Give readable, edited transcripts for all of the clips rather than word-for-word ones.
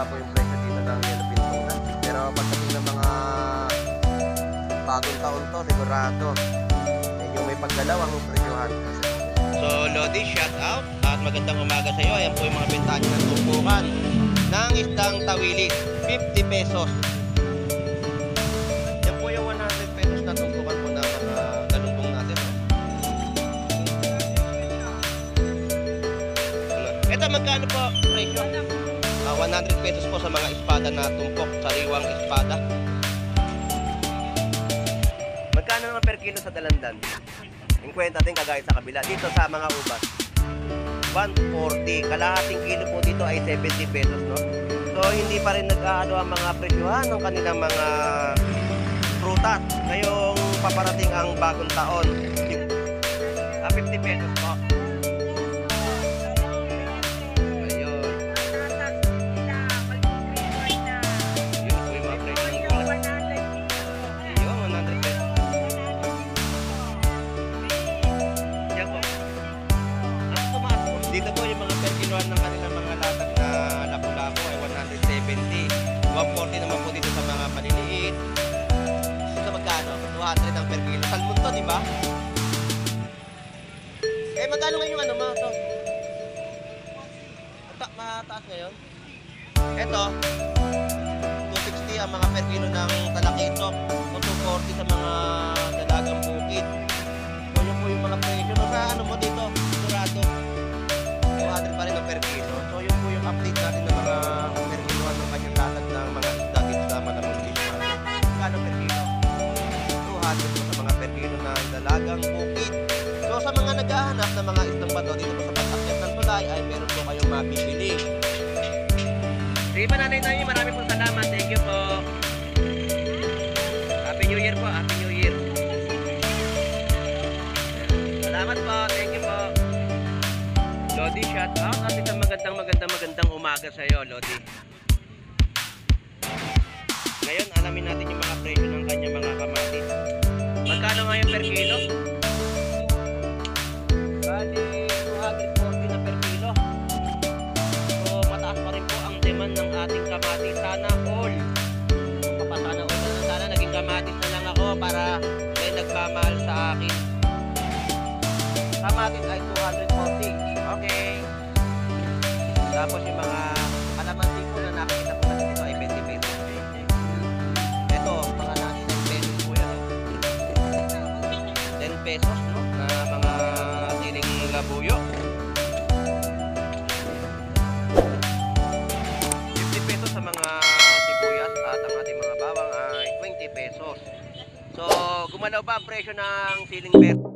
mababa po yung presyo dito ng yellowfin tuna. Pero pagdating ng mga bagong taon to, sigurado medyo may paggalaw ang presyohan. So Lodi, shout out at magandang umaga sa iyo. Ayan po yung mga bentahan ng tumpukan ng isdang tawilis, 50 pesos. Yan po yung 100 pesos na tumpukan po na mga galunggong natin. Ito magkano po presyo? 100 pesos po sa mga espada na tumpok, sariwang espada. Magkano naman per kilo sa dalandan? 50 din kagaya sa kabila. Dito sa mga ubas 140. Kalahating kilo po dito ay 70 pesos, no? So hindi pa rin nag-aano ang mga presyohan ng kanilang mga prutas ngayong paparating ang bagong taon. 50 pesos po. Dito po yung mga per kiloan ng kanilang mga latag na lapu-lapu ay 170. 140 naman po dito sa mga maliliit. Dito magkano? 200 ang per kilo. Salmon to, di ba? Eh, magkano ngayon yung ano mga to? Mataas ngayon? Ito, 260 ang mga per kilo ng talakitok. 240 sa mga dalagang bukid. So, yun po yung mga presyo. So, sa ano mo dito? Sigurado 200 pa rin ang per kilo. So yun po yung update natin ng mga per kilo ng kanyang latag ng mga isda dito sa Malabon Fish Market. Magkano per kilo? 200 po sa mga per kilo na dalagang bukid. So sa mga naghahanap ng mga isdang bato dito po sa pag-akyat ng tulay ay meron po kayong mabibili. Sige pa nanay, maraming po salamat. Thank you po. Happy New Year po. Happy New Year. Salamat po. Thank you po. Lodi, shout out at isang magandang umaga sa iyo, Lodi. Ngayon, alamin natin yung mga presyo ng kanyang mga kamatis. Magkano ngayon per kilo? Bali, 240 na per kilo. So, mataas pa rin po ang demand ng ating kamatis. Sana all. Sana all na sana. Naging kamatis na lang ako para may nagmamahal sa akin. Kamatis ay 240. Okay. Tapos yung mga kalamansi po na nakikita po natin dito ay 20 pesos. Ito, mga nasa 10 pesos po yan. 10 pesos, no? Na mga siling labuyo. 50 pesos sa mga sibuyas at ang ating mga bawang ay 20 pesos. So, gumalaw ba ang presyo ng siling peso?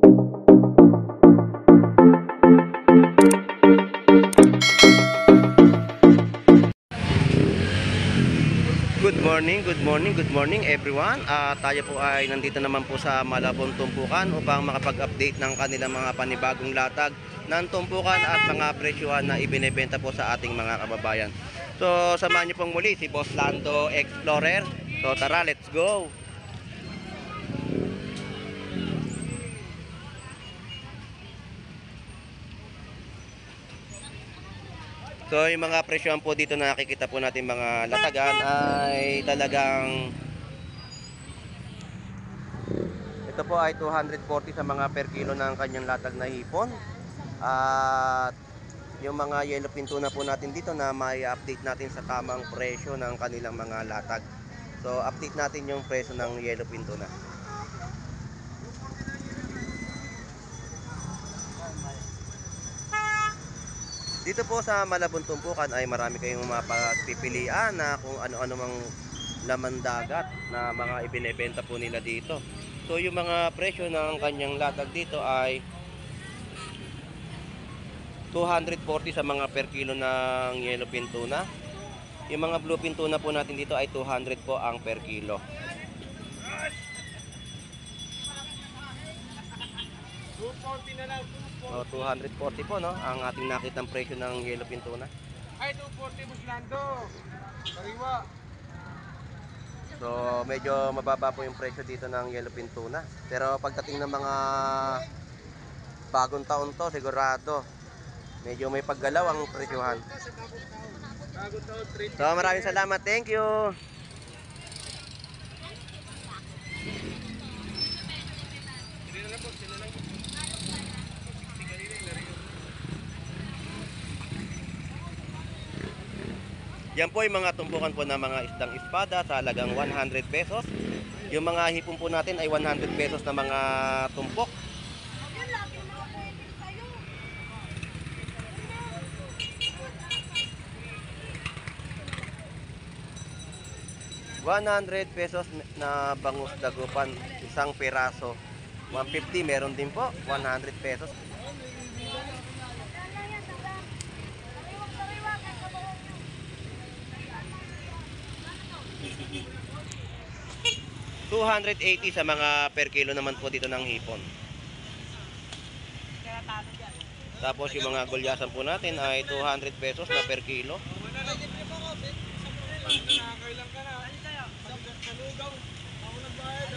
Good morning everyone. Tayo po ay nandito naman po sa Malabon Tumpukan upang makapag-update ng kanilang mga panibagong latag ng tumpukan at mga presyuhan na ibinebenta po sa ating mga kababayan. So samahan niyo pong muli si Boss Lando Explorer. So tara, let's go! So yung mga presyohan po dito na nakikita po natin mga latagan ay talagang ito po ay 240 sa mga per kilo ng kanyang latag na hipon. At yung mga yellowfin tuna po natin dito na may update natin sa tamang presyo ng kanilang mga latag. So update natin yung presyo ng yellowfin tuna. Dito po sa Malabon Tumpukan ay marami kayong mapagpipilian na kung ano-ano mang laman dagat na mga ibinebenta po nila dito. So yung mga presyo ng kanyang latag dito ay 240 sa mga per kilo ng yellowfin tuna. Yung mga bluefin tuna po natin dito ay 200 po ang per kilo. 240 na lang. So 240 po, no, ang ating nakitang presyo ng yellowfin tuna. Ay 240 Boss Lando. Sariwa. So medyo mababa po yung presyo dito ng yellowfin tuna. Pero pagdating ng mga bagong taon to, sigurado medyo may paggalaw ang presyohan. Bago taon, 3. So maraming salamat. Thank you. Sino lang po, sino lang po. Yan po yung mga tumpukan po ng mga isdang espada sa halagang 100 pesos. Yung mga hipon po natin ay 100 pesos na mga tumpok. Yun lang, yung mga pwede sa'yo. 100 pesos na bangus dagupan, isang piraso. 150 meron din po, 100 pesos. Yan lang yan, daga. Sariwag-sariwa, kahit sa buhok nyo. 280 sa mga per kilo naman po dito ng hipon. Tapos yung mga gulyasan po natin ay 200 pesos na per kilo. Nakakailang ka na. Salugaw. Ako nagbayad.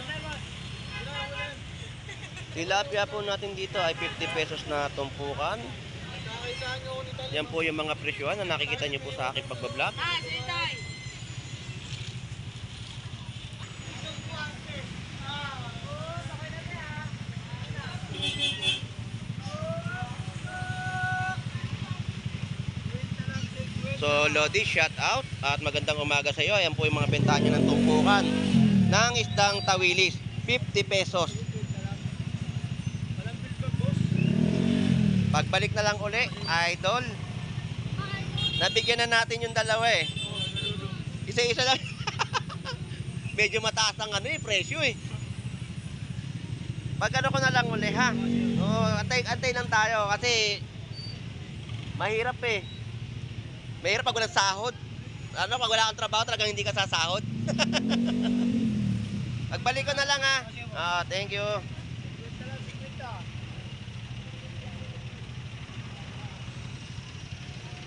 Tilapia po natin dito ay 50 pesos na tumpukan. Nakakailangan nyo ako nito. Yan po yung mga presyohan na nakikita nyo po sa aking pagbablog. So Lodi, shout out at magandang umaga sa iyo. Ayan po yung mga bentahan niya ng tumpukan ng isdang tawilis, 50 pesos. Pagbalik na lang uli, idol. Nabigyan na natin yung dalawa eh. Isa-isa lang. Medyo mataas ang presyo eh. Pag ano ko na lang uli ha. Antay lang tayo kasi mahirap eh. Mahirap pag walang sahod. Ano, pag wala kang trabaho, talagang hindi ka sasahod. Pagbalik ko na lang ha. Thank you.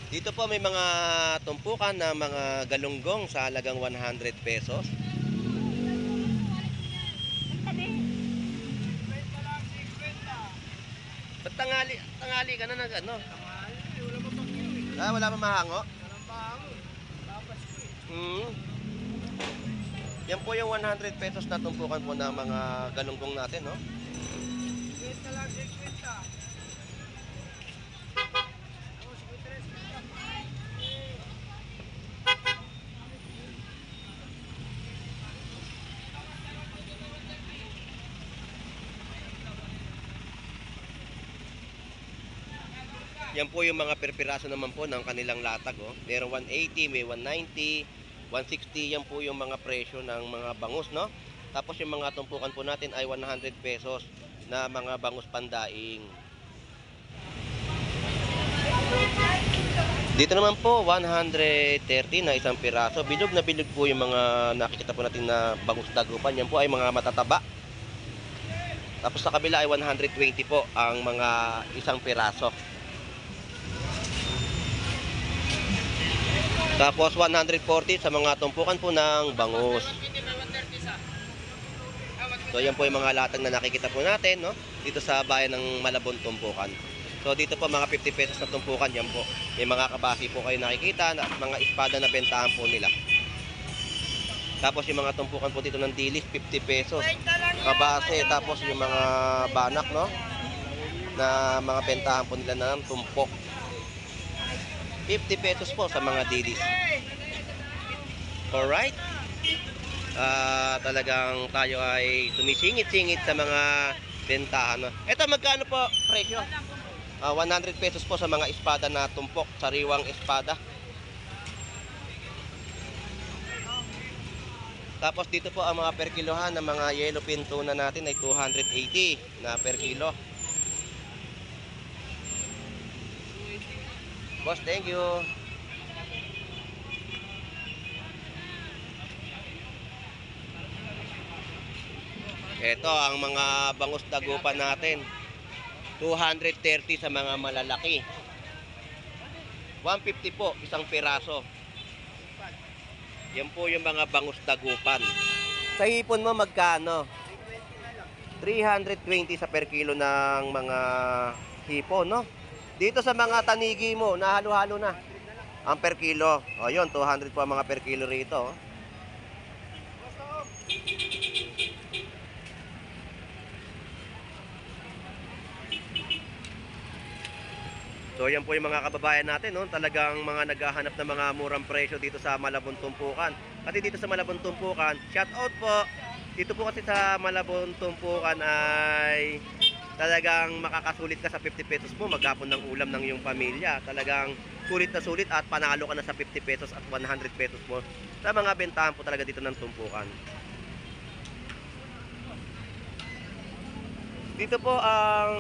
Dito po may mga tumpukan na mga galunggong sa halagang 100 pesos. Ba't tangali ka na nag ano? Wala pa mahango? Walang bahango. Tapas ko eh. Yan po yung 100 pesos na tumpukan po ng mga galunggong natin, no? 50 lang, 50. Yan po yung mga perpiraso naman po ng kanilang latag. Oh. Meron 180, may 190, 160. Yan po yung mga presyo ng mga bangus. No? Tapos yung mga tumpukan po natin ay 100 pesos na mga bangus pandaing. Dito naman po 130 na isang piraso. Bilog na bilog po yung mga nakikita po natin na bangus dagupan. Yan po ay mga matataba. Tapos sa kabila ay 120 po ang mga isang piraso. Tapos 140 sa mga tumpukan po ng bangus. So yan po yung mga latag na nakikita po natin, no? Dito sa bayan ng Malabon tumpukan. So dito po mga 50 pesos na tumpukan, yan po. May mga kabasi po kayo nakikita na mga espada na bentahan po nila. Tapos yung mga tumpukan po dito ng dilis, 50 pesos. Kabase, tapos yung mga banak, no? Na mga bentahan po nila ng tumpok. 50 pesos po sa mga dilis. Alright? Talagang tayo ay sumisingit-singit sa mga bentahan. No? Ito magkano po presyo? 100 pesos po sa mga espada na tumpok, sariwang espada. Tapos dito po ang mga per kilohan ng mga yellow pin tuna natin ay 280 na per kilo. Boss, thank you. Ito ang mga bangus dagupan natin. 230 sa mga malalaki. 150 po isang piraso. Yan po yung mga bangus dagupan. Sa hipon mo magkano? 320 sa per kilo ng mga hipon, no? Dito sa mga tanigi mo, nahalo-halo na. ang per kilo. O yun, 200 po ang mga per kilo rito. Oh. So yan po yung mga kababayan natin, no? Talagang mga naghahanap ng mga murang presyo dito sa Malabon Tumpukan. Kasi dito sa Malabon Tumpukan, shout out po. Dito po kasi sa Malabon Tumpukan ay talagang makakasulit ka sa 50 pesos mo maghapon ng ulam ng iyong pamilya. Talagang sulit na sulit at panalo ka na sa 50 pesos at 100 pesos mo sa mga bentahan po talaga dito ng tumpukan. Dito po ang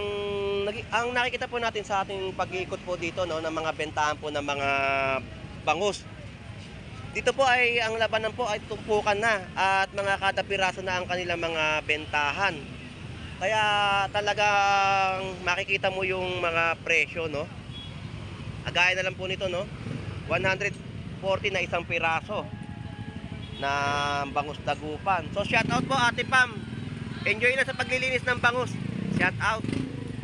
nakikita po natin sa ating pag-iikot po dito, no, ng mga bentahan po ng mga bangus. Dito po ay ang labanan po ay tumpukan na at mga kada piraso na ang kanilang mga bentahan. Kaya talagang makikita mo yung mga presyo, no. Agaya na lang po nito, no. 140 na isang piraso na bangus dagupan. So shout out po Ate Pam. Enjoy na sa paglilinis ng bangus. Shout out.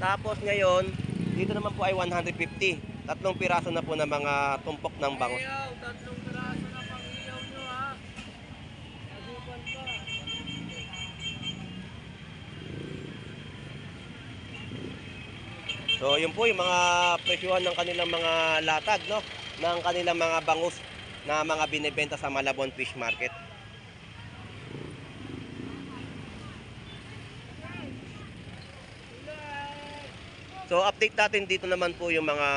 Tapos ngayon, dito naman po ay 150. Tatlong piraso na po ng mga tumpok ng bangus. Tatlong piraso na pang-iyaw nyo ha. Nagupan pa. So yun po yung mga presyuhan ng kanilang mga latag, no? Ng kanilang mga bangus na mga binebenta sa Malabon Fish Market. So update natin dito naman po yung mga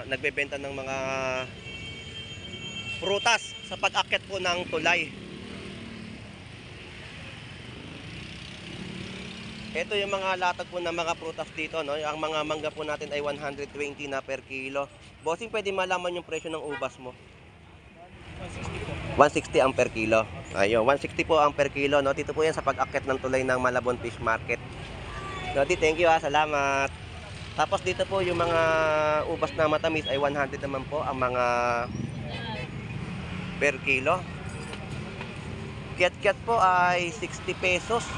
nagbebenta ng mga prutas sa pag-akyat po ng tulay. Ito yung mga latag po ng mga prutas dito, no? Ang mga mangga po natin ay 120 na per kilo. Bossing, pwede malaman yung presyo ng ubas mo? 160 ang per kilo. Ayun, 160 po ang per kilo, no? Dito po yan sa pag-akyat ng tulay ng Malabon Fish Market. Lodi, thank you ha, salamat. Tapos dito po yung mga ubas na matamis ay 100 naman po ang mga per kilo. Kiat-kiat po ay 60 pesos.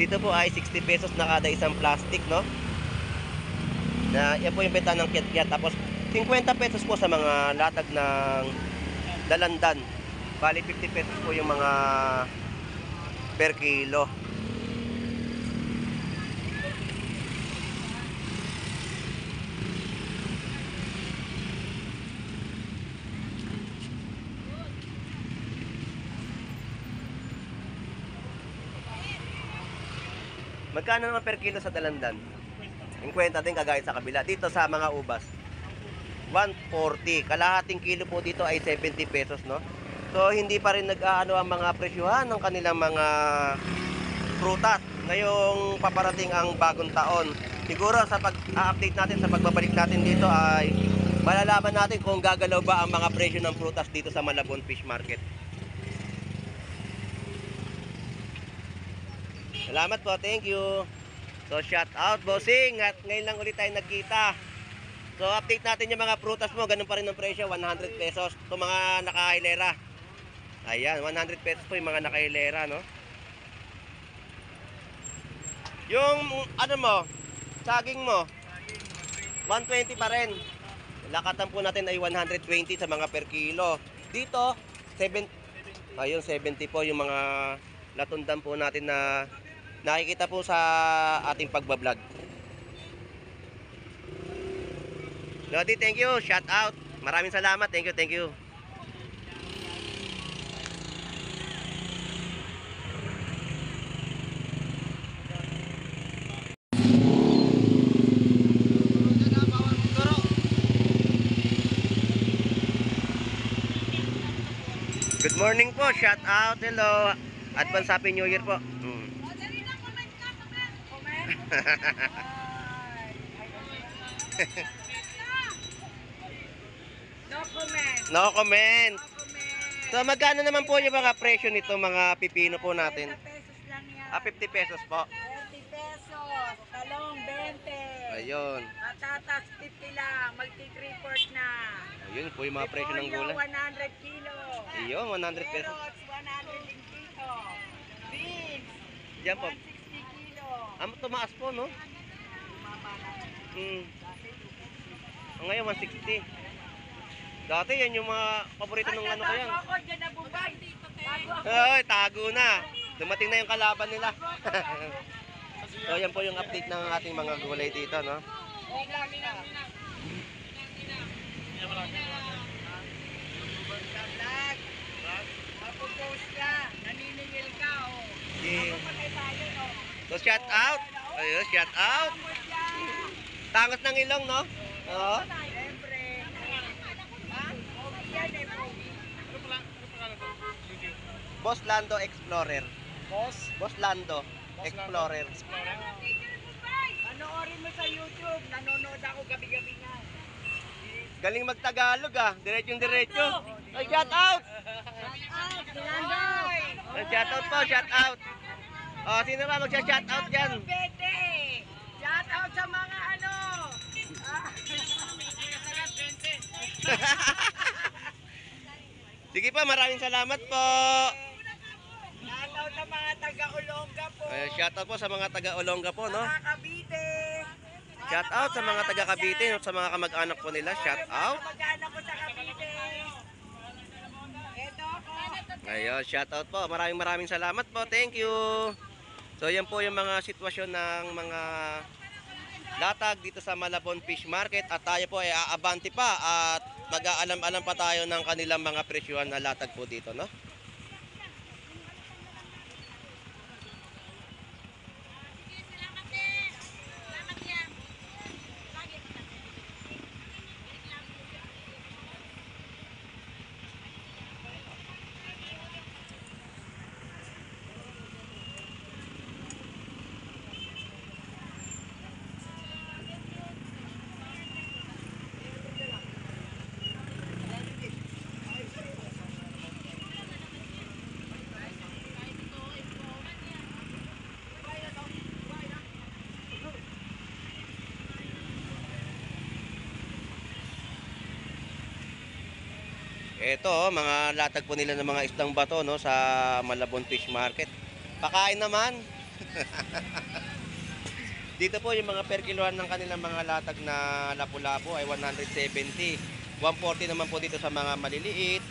Dito po ay 60 pesos na kada isang plastic, no? Na yan po yung benta ng kiat-kiat. Tapos 50 pesos po sa mga latag ng dalandan. Bali 50 pesos po yung mga per kilo. Magkano naman per kilo sa dalandan? 50 din kagaya sa kabila. Dito sa mga ubas 140. Kalahating kilo po dito ay 70 pesos, no? So hindi pa rin nag-aano ang mga presyuhan ng kanilang mga prutas ngayong paparating ang bagong taon. Siguro sa pag-update natin, sa pagbabalik natin dito ay malalaman natin kung gagalaw ba ang mga presyo ng prutas dito sa Malabon Fish Market. Salamat po, thank you. So shout out bossing, at ngayon lang ulit tayo nagkita. So update natin yung mga prutas mo, ganun pa rin ang presyo, 100 pesos. Ito mga nakahilera. Ayan, 100 pesos po yung mga nakahilera, no? Yung ano mo, saging mo, 120 pa rin. Lakatan po natin ay 120 sa mga per kilo. Dito, 70 po yung mga latundan po natin na nakikita po sa ating pagbablog. Lodi, thank you. Shout out. Maraming salamat. Thank you, thank you. Good morning po. Shout out. Hello. Advance Happy New Year po. Dali lang, comment ka, comment. Comment? No comment. No comment. No comment. So magkano naman po yung mga presyo nito mga pipino po natin? 50 pesos lang yan. 50 pesos po. 30 pesos. Talong 20. Ayun. Patatas 50 lang. Magti-3-4 na. Ayun po yung mga presyo ng Repolyo, gulay. 100 kilo. Ayun, 100 pesos. Carrots, 100 din kilo. Beans, Diyan po. 160 kilo. Tumaas po, no? Bumaba Hmm. Ngayon 160. Dati yan yung mga paborito ng ano ko yan. Ako dyan na bubay. Ay, tago na. Dumating na yung kalaban nila. So yan po yung update ng ating mga gulay dito, no? Mapupost ka. Naniningil ka, oh. Yeah. Patay tayo, no? So shout out. Ayun, shout out. Tangos ng ilong, no? Oo. Siyempre. Ha? Pogi yan eh, pogi. Boss Lando Explorer. Boss? Boss Lando Explorer. Panoorin mo sa YouTube. Nanonood ako gabi-gabi nga. Galing magtagalog ah. Diretso. Ay, shout out. Shout out po, shout out. Oh, sino ba magsa-shout out diyan? Pwede. Shout out sa mga ano. Sige pa, maraming salamat po. Shout out sa mga taga-Olongga po. Ay, shout out po sa mga taga-Olongga po, no? Mga Cavite. Shout out sa mga taga Cavite, no? Sa mga kamag-anak po nila, shout out. Mag-anak ko sa Cavite. Ito ako. Ayun, shout out po. Maraming salamat po. Thank you. So, yan po yung mga sitwasyon ng mga latag dito sa Malabon Fish Market at tayo po ay aabante pa at mag-aalam-alam pa tayo ng kanilang mga presyuhan na latag po dito, no? Ito, mga latag po nila ng mga isdang bato, no, sa Malabon Fish Market. Pakain naman. Dito po yung mga per kiloan ng kanilang mga latag na lapu-lapu ay 170. 140 naman po dito sa mga maliliit.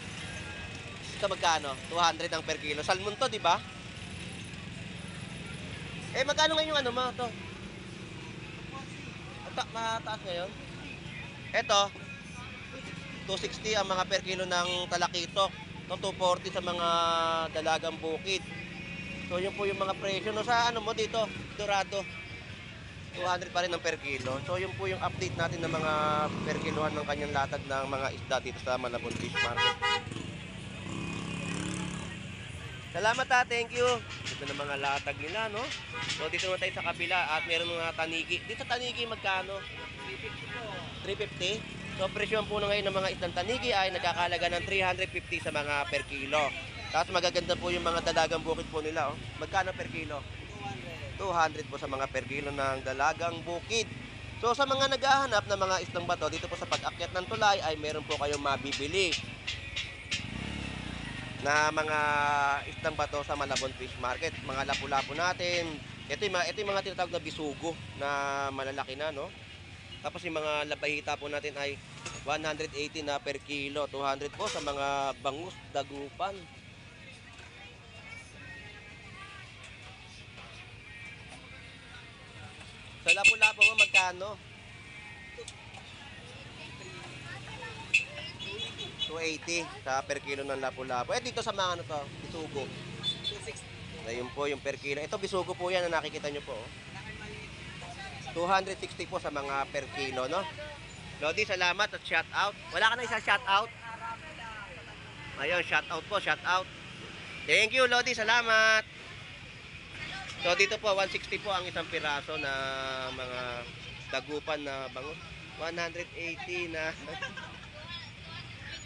Ito magkano? 200 ang per kilo. Salmon to, di ba? Eh, magkano ngayon yung ano mo to? Mataas ngayon? Ito, 260 ang mga per kilo ng talakitok. No, 240 sa mga dalagang bukid. So, yun po yung mga presyo. No, sa ano mo dito, Dorado. 200 pa rin ang per kilo. So, yun po yung update natin ng mga per kiloan ng kanyang latag ng mga isda dito sa Malabon Fish Market. Salamat ha, thank you. Dito na mga latag nila, no? So, dito naman tayo sa kabila at meron mga tanigi. Dito tanigi magkano? 350. So, presyo po na ngayon ng mga isdang tanigi ay nagkakalaga ng 350 sa mga per kilo. Tapos magaganda po yung mga dalagang bukid po nila, oh. Magkano per kilo? 200 po sa mga per kilo ng dalagang bukid. So, sa mga naghahanap ng mga isdang bato, dito po sa pag-akyat ng tulay ay meron po kayong mabibili na mga isdang bato sa Malabon Fish Market. Mga lapu-lapu natin. Ito yung mga tinatawag na bisugo na malalaki na, no? Tapos yung mga labahita po natin ay 180 na per kilo. 200 po sa mga bangus, dagupan. Sa lapu-lapu mo magkano? 280 sa per kilo ng lapu-lapu. Eh dito sa mga ano to, bisugo. 260. Ayun po yung per kilo. Ito bisugo po yan na nakikita nyo po. 260 po sa mga per kilo, no? Lodi, salamat at shout out. Wala ka na isa shout out? Ayun, shout out po, shout out. Thank you, Lodi, salamat. So dito po 160 po ang isang piraso na mga dagupan na bangus. 180 na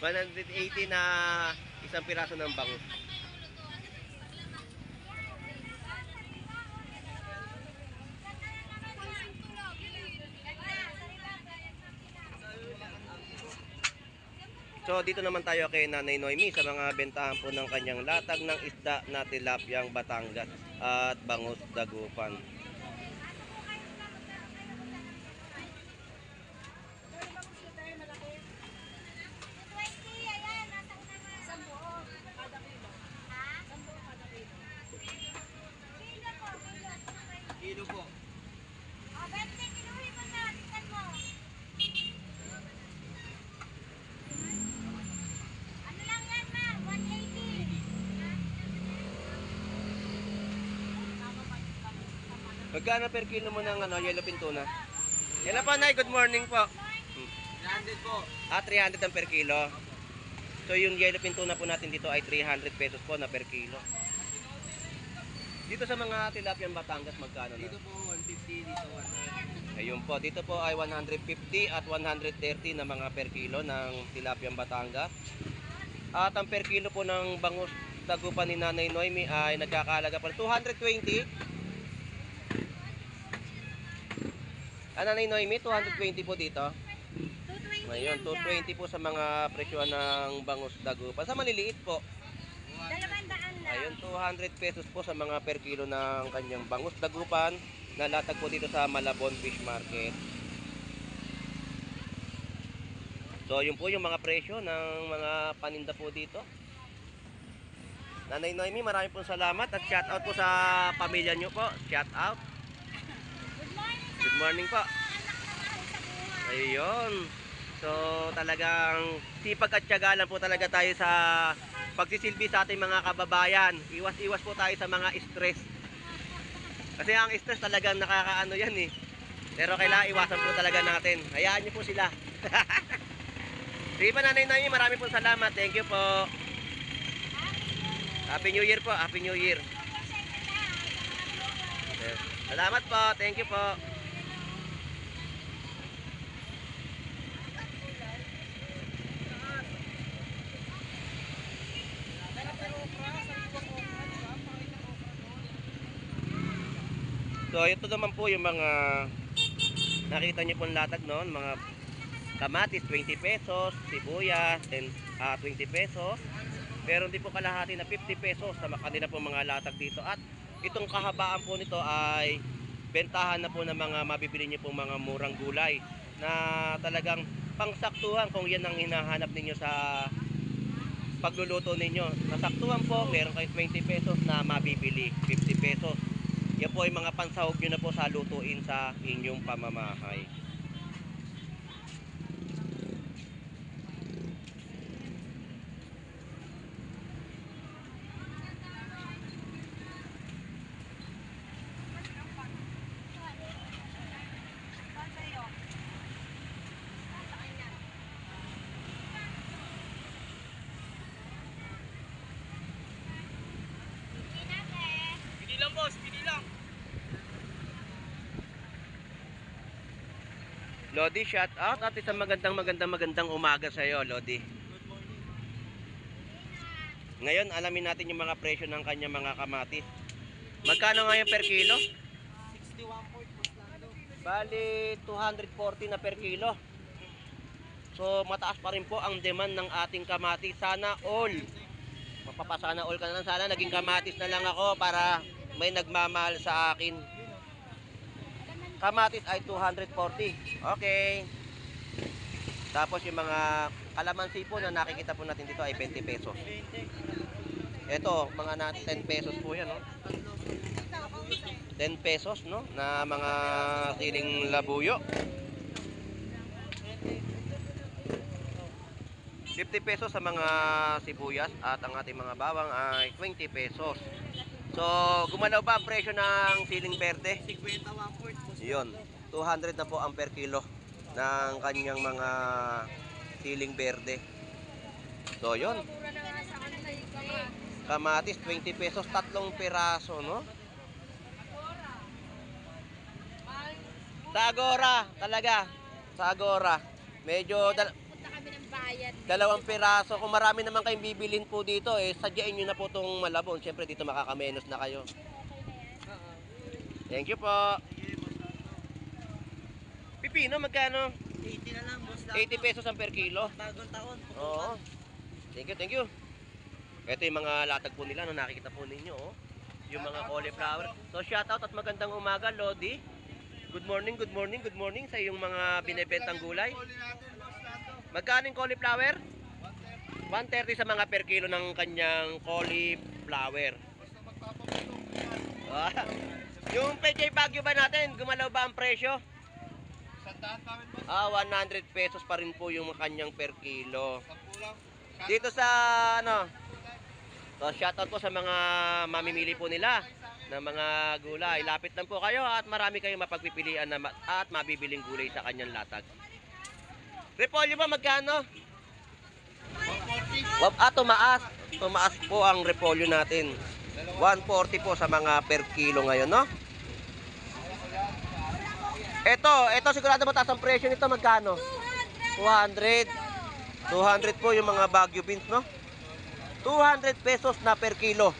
180 na isang piraso ng bangus. So dito naman tayo kay Nanay Noemi sa mga bentahan po ng kanyang latag ng isda na tilapyang Batangas at bangus dagupan. Magkano per kilo mo ng yellowfin tuna? Yan na po, Nay. Good morning po. 300 po. 300 ang per kilo. So yung yellowfin tuna po natin dito ay 300 pesos po na per kilo. Dito sa mga tilapiang Batangas, magkano na? Dito po 150, dito 100. Ayun po, dito po ay 150 at 130 na mga per kilo ng tilapiang Batangas. At ang per kilo po ng bangus Dagupan ni Nanay Noemi ay nagkakahalaga pa 220. Nanay Noemi, 220 po dito. 220 Ngayon, 220 po sa mga presyo ng bangus Dagupan. Sa maliliit po, 200 lang. ayun, 200 pesos po sa mga per kilo ng kanyang bangus Dagupan na latag po dito sa Malabon Fish Market. So, yun po yung mga presyo ng mga paninda po dito. Nanay Noemi, maraming pong salamat at shout out po sa pamilya nyo po. Shout out. Good morning sa Good morning po. anak na mahal sa buhay. Ayun. So, talagang sipag at tiyaga lang po talaga tayo sa pagsisilbi sa ating mga kababayan. Iwas-iwas po tayo sa mga stress. Kasi ang stress talagang nakakaano yan eh. Pero kailangan iwasan po talaga natin. Hayaan nyo po sila. Sige pa, Nanay Noemi, maraming po salamat. Thank you po. Happy New Year po. Happy New Year. Salamat po. Thank you po. So ito naman po yung mga nakita niyo pong latag noon, mga kamatis 20 pesos, sibuyas 20 pesos. Pero hindi po kalahati na 50 pesos sa kanila pong mga latag dito. At itong kahabaan po nito ay bentahan na po ng mga mabibili niyo pong mga murang gulay na talagang pangsaktuhan kung yan ang hinahanap ninyo sa pagluluto ninyo. Nasaktuhan po, meron kayo 20 pesos na mabibili, 50 pesos. Yan po ay mga pansahog nyo na po sa lutuin sa inyong pamamahay. Pili lang boss, pili lang. Lodi, shout out at isang magandang umaga sa iyo, Lodi. Good morning. Ngayon, alamin natin yung mga presyo ng kanyang mga kamatis. Magkano ngayon per kilo? 61 po, boss Lando. Bali, 240 na per kilo. So, mataas pa rin po ang demand ng ating kamatis. Sana all. Mapapasana all ka na lang. Sana naging kamatis na lang ako para may nagmamahal sa akin. Kamatis ay 240. Okay. Tapos yung mga kalamansi po na nakikita po natin dito ay 20 pesos. 20. Ito, mga 10 pesos po yan, no? 10 pesos, no? Na mga siling labuyo. 50 pesos sa mga sibuyas at ang ating mga bawang ay 20 pesos. So, gumalaw ba ang presyo ng siling berde? 51 po, boss. Yun, 200 na po ang per kilo ng kanyang mga siling berde. So, yun. Kamatis, 20 pesos, 3 piraso, no? Sa Agora, talaga. Sa Agora. Medyo Punta kami ng bayan. 2 piraso. Kung marami naman kayong bibilin po dito, sadyain nyo na po itong Malabon. Siyempre, dito makakamenos na kayo. Thank you po. Pipino, magkano? 80 na lang, boss Lando. 80 pesos ang per kilo. Bagong taon. Oo. Thank you, thank you. Ito yung mga latag po nila, no, nakikita po ninyo, oh. Yung mga cauliflower. So, shout out at magandang umaga, Lodi. Good morning, good morning, good morning sa iyong mga binebentang gulay. Magkano yung cauliflower? 130 sa mga per kilo ng kanyang cauliflower. Ah, yung PJ Baguio ba natin, gumalaw ba ang presyo? 100 pesos pa rin po yung kanyang per kilo. Dito sa ano, so shoutout po sa mga mamimili po nila ng mga gulay. Lapit lang po kayo at marami kayong mapagpipilian na at mabibiling gulay sa kanyang latag. Repolyo ba magkano? Tumaas. Tumaas po ang repolyo natin. 140 po sa mga per kilo ngayon, no? Ito sigurado mataas ang presyo nito, magkano? 200. 200 po yung mga Baguio beans, no? 200 pesos na per kilo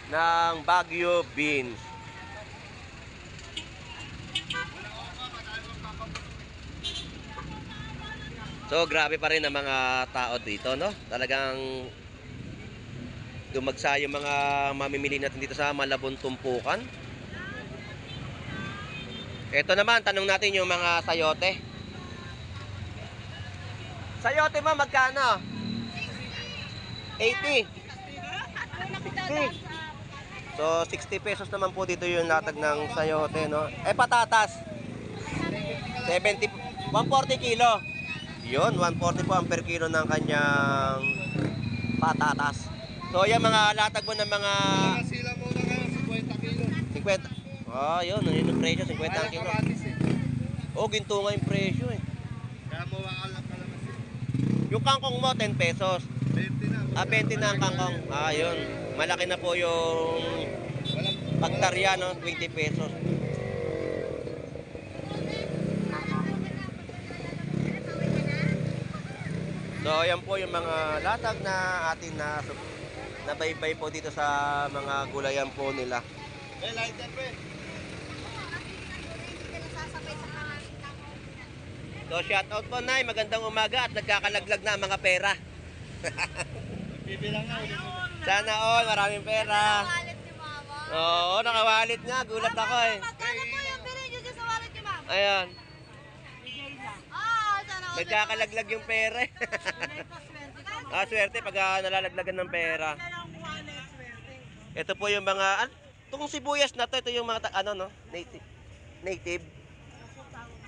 ng Baguio beans. So, grabe pa rin ang mga tao dito, no? Talagang dumagsa yung mga mamimili natin dito sa Malabon Tumpukan. Ito naman, tanong natin yung mga sayote. Sayote mo, magkano? 80. 60. So, 60 pesos naman po dito yung latag ng sayote, no? Patatas. 70, 140 kilo. Yun, 140 po ang per kilo ng kanyang patatas. So, yung mga latag mo ng mga... Sila muna ngayon, 50 kilo. 50. Yun yung presyo, 50 ang kilo. Ginto nga yung presyo eh. Kaya mawakal ka naman siya. Yung kangkong mo, 10 pesos. 20 na. 20 na ang kangkong. Yun. Malaki na po yung pagtarya, no? 20 pesos. So, yan po yung mga latag na atin na nabaybay po dito sa mga gulayan po nila. Lighter pe. So, shout out po, Nay. Magandang umaga at nagkakalaglag na ang mga pera. Bibilang na. Sana all, maraming pera. Wallet ni Mama. Oo, nakawalit nga. Gulat ako eh. Magkano po yung bilhin nyo dyan sa wallet ni Mama? Ayan. Sana all. Nagkakalaglag yung pera. Swerte pag nalalaglagan ng pera. Ito po yung mga, itong sibuyas na to, ito yung mga, no? Native.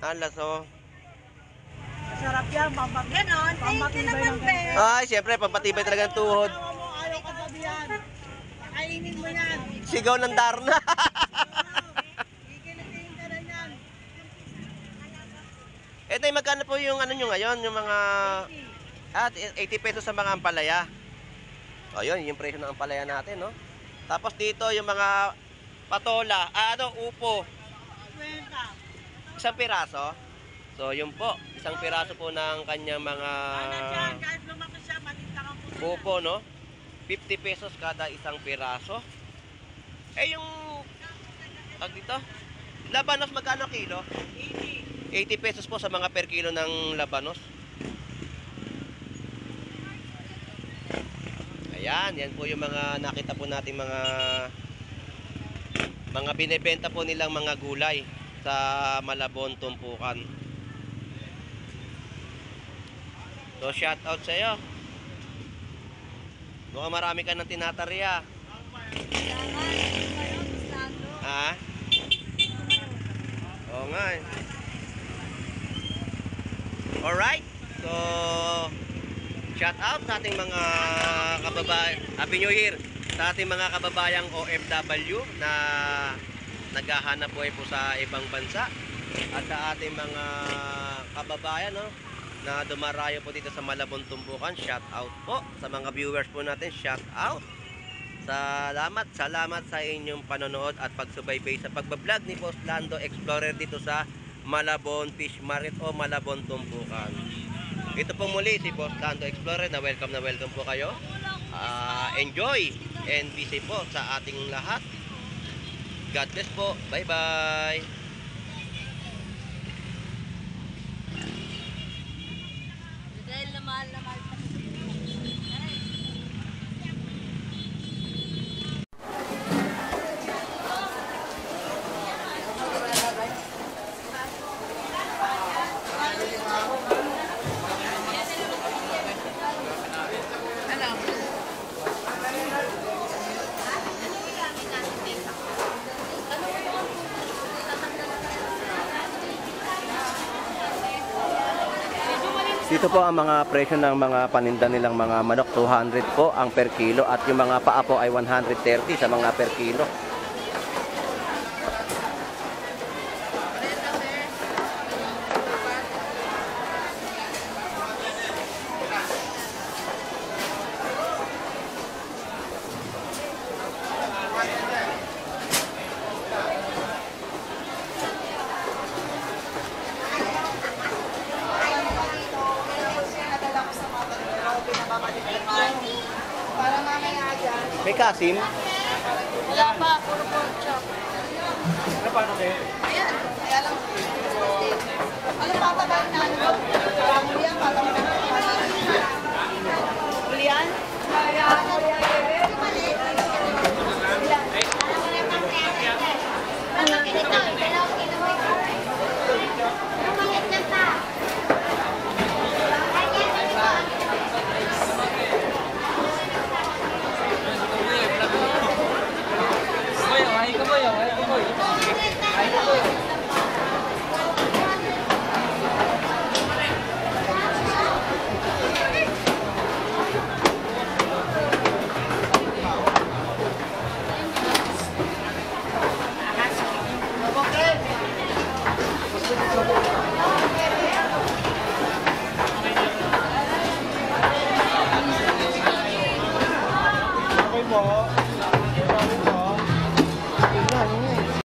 Laso. Masarap yan, Ganon. Thank you naman, Pe. Siyempre, pampatibay talaga ng tuhod. Asawa mo, ayaw ka sabi yan. Kainin mo yan. Sigaw ng Darna. Kikilitin ka na yan. Ito yung magkano po yung ano nyo ngayon, yung mga 80 pesos sa mga ampalaya. Yun, yung presyo ng ampalaya natin, no? Tapos dito yung mga patola, upo. 20. Isang piraso. So, yun po, isang piraso po ng kanyang mga Yan, kahit lumaki siya, malinta kang puso. upo, no? 50 pesos kada isang piraso. Yung tag dito, labanos magkano kilo? 80. 80 pesos po sa mga per kilo ng labanos. Ayan, yan po yung mga nakita po natin mga binebenta po nilang mga gulay sa Malabon Tumpukan. So, shout out sa iyo. Mukhang marami ka ng tinatarya. Oo nga eh. Alright. So, shout out sa ating mga kababayan. Happy New Year sa ating mga kababayang OFW na naghahanap buhay po sa ibang bansa. At sa ating mga kababayan na dumarayo po dito sa Malabon Tumpukan. Shout out po sa mga viewers po natin. Shout out. Salamat sa inyong panonood at pagsubaybay sa pagbablog ni Boss Lando Explorer dito sa Malabon Fish Market o Malabon Tumpukan. Ito po muli si Boss Lando Explorer na welcome po kayo. Enjoy and be safe po sa ating lahat. God bless po. Bye bye. Dahil na mahal pa. Dito po ang mga presyo ng mga paninda nilang mga manok, 200 po ang per kilo at yung mga paa po ay 130 sa mga per kilo. Kasim? Wala pa, puro pork chop. Ano pa ito kayo? Ayan, kaya lang. Ano patabay na ano? Marami yan, patabay na. Julian? Okay po. Okay po.